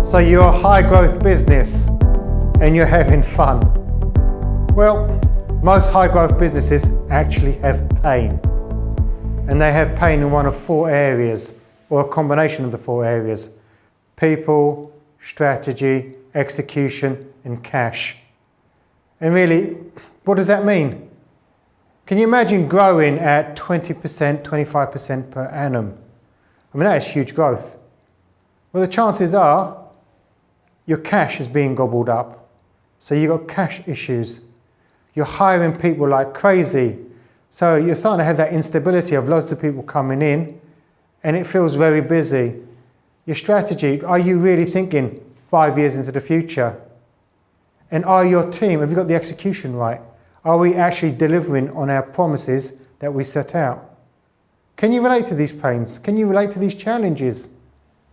So you're a high growth business and you're having fun. Well, most high growth businesses actually have pain. And they have pain in one of four areas, or a combination of the four areas: people, strategy, execution, and cash. And really, what does that mean? Can you imagine growing at 20%, 25% per annum? I mean, that is huge growth. Well, the chances are your cash is being gobbled up. So you've got cash issues. You're hiring people like crazy. So you're starting to have that instability of loads of people coming in, and it feels very busy. Your strategy, are you really thinking 5 years into the future? And are your team, have you got the execution right? Are we actually delivering on our promises that we set out? Can you relate to these pains? Can you relate to these challenges?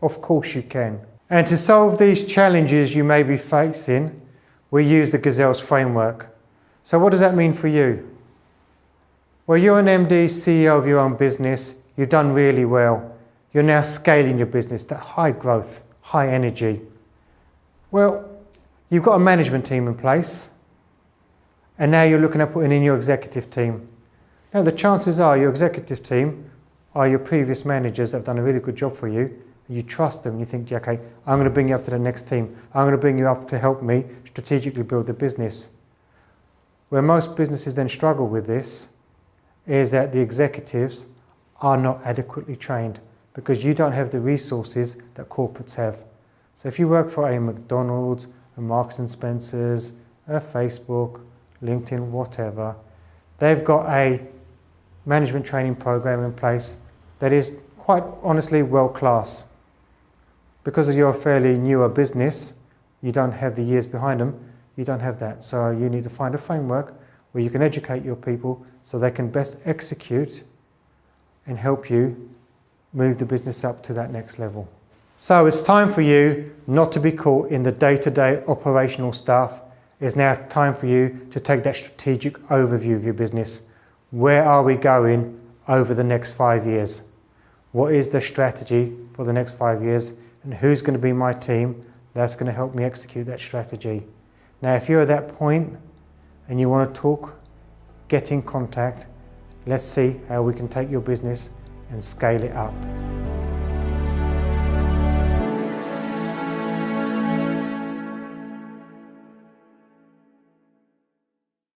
Of course you can. And to solve these challenges you may be facing, we use the Gazelles framework. So what does that mean for you? Well, you're an MD, CEO of your own business. You've done really well. You're now scaling your business, that high growth, high energy. Well, you've got a management team in place, and now you're looking at putting in your executive team. Now, the chances are your executive team are your previous managers that have done a really good job for you. You trust them. You think, okay, I'm going to bring you up to the next team. I'm going to bring you up to help me strategically build the business. Where most businesses then struggle with this is that the executives are not adequately trained because you don't have the resources that corporates have. So if you work for a McDonald's, a Marks and Spencer's, a Facebook, LinkedIn, whatever, they've got a management training program in place that is quite honestly world class. Because you're a fairly newer business, you don't have the years behind them, you don't have that. So you need to find a framework where you can educate your people so they can best execute and help you move the business up to that next level. So it's time for you not to be caught in the day-to-day operational stuff. It's now time for you to take that strategic overview of your business. Where are we going over the next 5 years? What is the strategy for the next 5 years? And who's going to be my team that's going to help me execute that strategy? Now, if you're at that point and you want to talk, get in contact. Let's see how we can take your business and scale it up.